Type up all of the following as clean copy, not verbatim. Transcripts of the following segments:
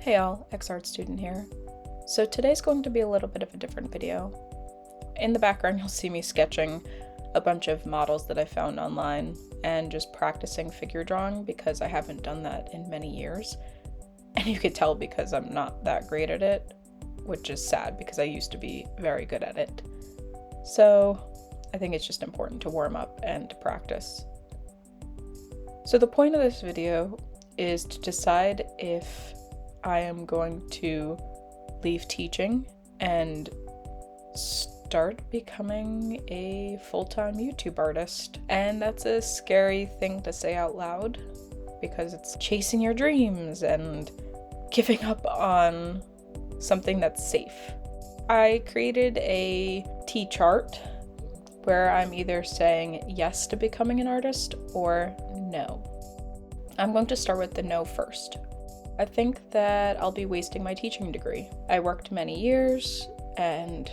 Hey all, XArt student here. So today's going to be a little bit of a different video. In the background you'll see me sketching a bunch of models that I found online and just practicing figure drawing because I haven't done that in many years. And you could tell because I'm not that great at it, which is sad because I used to be very good at it. So I think it's just important to warm up and to practice. So the point of this video is to decide if I am going to leave teaching and start becoming a full-time YouTube artist. And that's a scary thing to say out loud because it's chasing your dreams and giving up on something that's safe. I created a T-chart where I'm either saying yes to becoming an artist or no. I'm going to start with the no first. I think that I'll be wasting my teaching degree. I worked many years and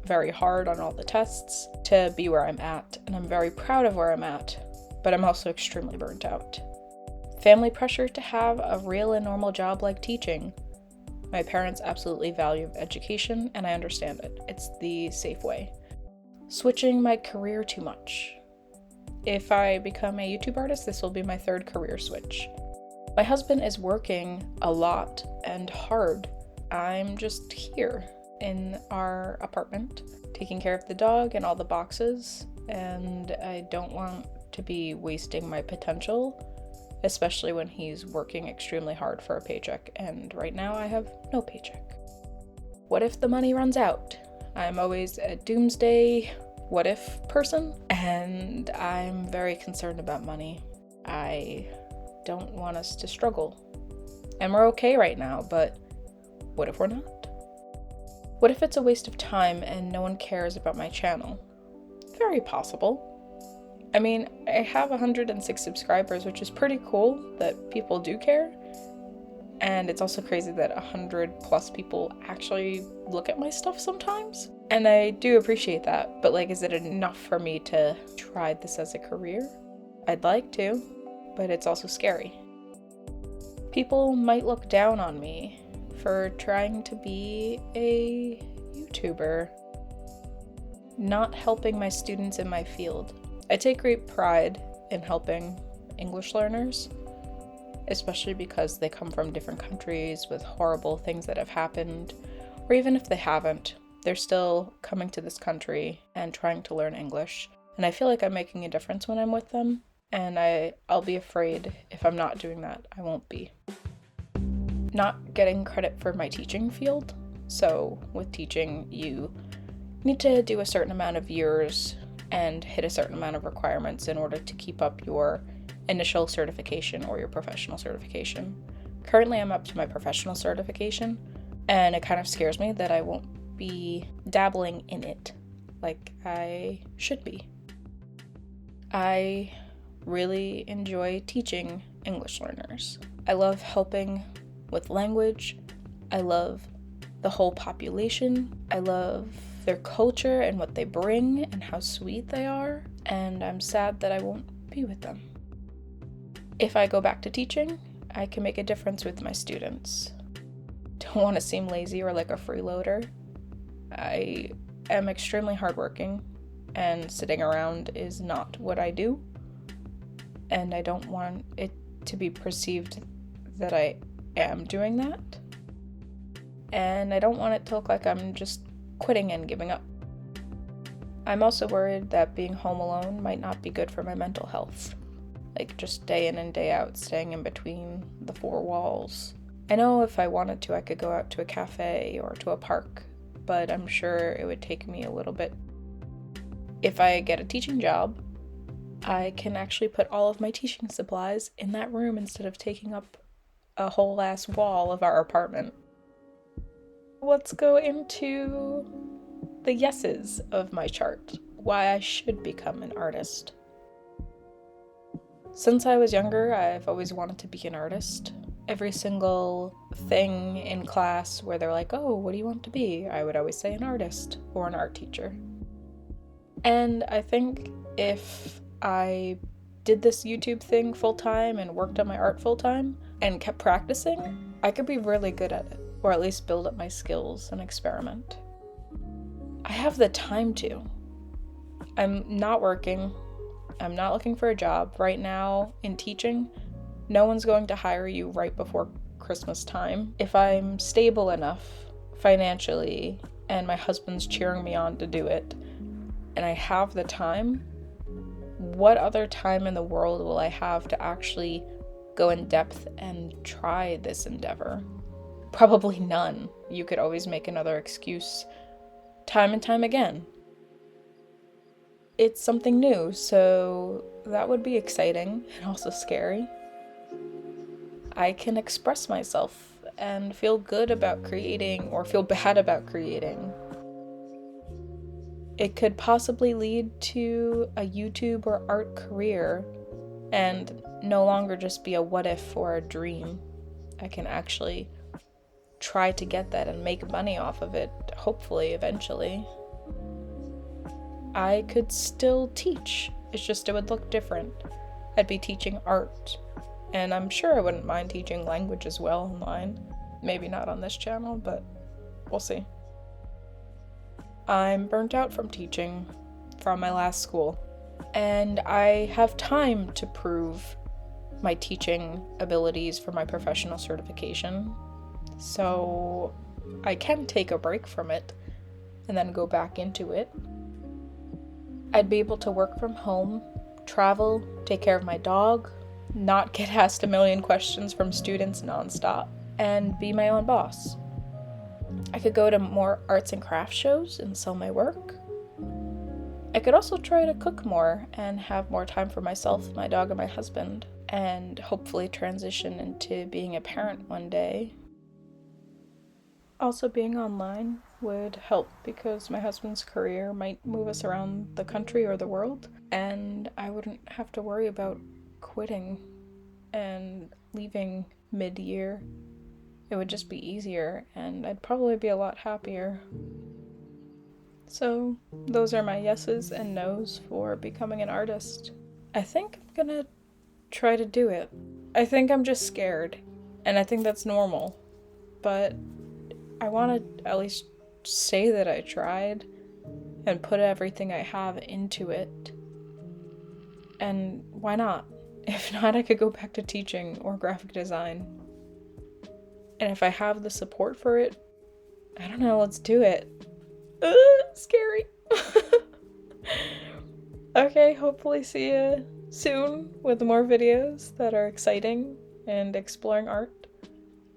very hard on all the tests to be where I'm at, and I'm very proud of where I'm at, but I'm also extremely burnt out. Family pressure to have a real and normal job like teaching. My parents absolutely value education, and I understand it. It's the safe way. Switching my career too much. If I become a YouTube artist, this will be my third career switch. My husband is working a lot and hard. I'm just here in our apartment, taking care of the dog and all the boxes, and I don't want to be wasting my potential, especially when he's working extremely hard for a paycheck, and right now I have no paycheck. What if the money runs out? I'm always a doomsday what if person, and I'm very concerned about money. I don't want us to struggle. And we're okay right now, but what if we're not? What if it's a waste of time and no one cares about my channel? Very possible. I mean, I have 106 subscribers, which is pretty cool that people do care. And it's also crazy that 100 plus people actually look at my stuff sometimes. And I do appreciate that, but is it enough for me to try this as a career? I'd like to, but it's also scary. People might look down on me for trying to be a YouTuber, not helping my students in my field. I take great pride in helping English learners, especially because they come from different countries with horrible things that have happened, or even if they haven't, they're still coming to this country and trying to learn English. And I feel like I'm making a difference when I'm with them. And I'll be afraid if I'm not doing that, I won't be. Not getting credit for my teaching field. So with teaching, you need to do a certain amount of years and hit a certain amount of requirements in order to keep up your initial certification or your professional certification. Currently, I'm up to my professional certification, and it kind of scares me that I won't be dabbling in it like I should be. I really enjoy teaching English learners. I love helping with language. I love the whole population. I love their culture and what they bring and how sweet they are. And I'm sad that I won't be with them. If I go back to teaching, I can make a difference with my students. Don't want to seem lazy or like a freeloader. I am extremely hardworking, and sitting around is not what I do. And I don't want it to be perceived that I am doing that. And I don't want it to look like I'm just quitting and giving up. I'm also worried that being home alone might not be good for my mental health. Just day in and day out, staying in between the four walls. I know if I wanted to, I could go out to a cafe or to a park, but I'm sure it would take me a little bit. If I get a teaching job, I can actually put all of my teaching supplies in that room instead of taking up a whole ass wall of our apartment. Let's go into the yeses of my chart, why I should become an artist. Since I was younger, I've always wanted to be an artist. Every single thing in class where they're like, oh, what do you want to be? I would always say an artist or an art teacher. And I think if I did this YouTube thing full-time and worked on my art full-time and kept practicing, I could be really good at it, or at least build up my skills and experiment. I have the time to. I'm not working. I'm not looking for a job right now in teaching. No one's going to hire you right before Christmas time. If I'm stable enough financially and my husband's cheering me on to do it, and I have the time, what other time in the world will I have to actually go in depth and try this endeavor? Probably none. You could always make another excuse time and time again. It's something new, so that would be exciting and also scary. I can express myself and feel good about creating or feel bad about creating. It could possibly lead to a YouTube or art career and no longer just be a what if or a dream. I can actually try to get that and make money off of it, hopefully, eventually. I could still teach, it's just it would look different. I'd be teaching art, and I'm sure I wouldn't mind teaching language as well online. Maybe not on this channel, but we'll see. I'm burnt out from teaching from my last school, and I have time to prove my teaching abilities for my professional certification, so I can take a break from it and then go back into it. I'd be able to work from home, travel, take care of my dog, not get asked a million questions from students nonstop, and be my own boss. I could go to more arts and crafts shows and sell my work. I could also try to cook more and have more time for myself, my dog, and my husband, and hopefully transition into being a parent one day. Also, being online would help because my husband's career might move us around the country or the world, and I wouldn't have to worry about quitting and leaving mid-year. It would just be easier, and I'd probably be a lot happier. So, those are my yeses and nos for becoming an artist. I think I'm gonna try to do it. I think I'm just scared, and I think that's normal, but I want to at least say that I tried and put everything I have into it. And why not? If not, I could go back to teaching or graphic design. And if I have the support for it, I don't know, let's do it. Scary. Okay, hopefully see you soon with more videos that are exciting and exploring art.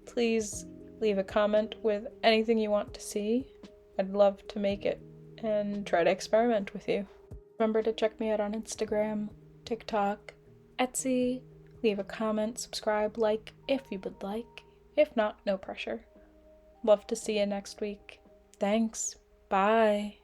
Please leave a comment with anything you want to see. I'd love to make it and try to experiment with you. Remember to check me out on Instagram, TikTok, Etsy. Leave a comment, subscribe, like if you would like. If not, no pressure. Love to see you next week. Thanks. Bye.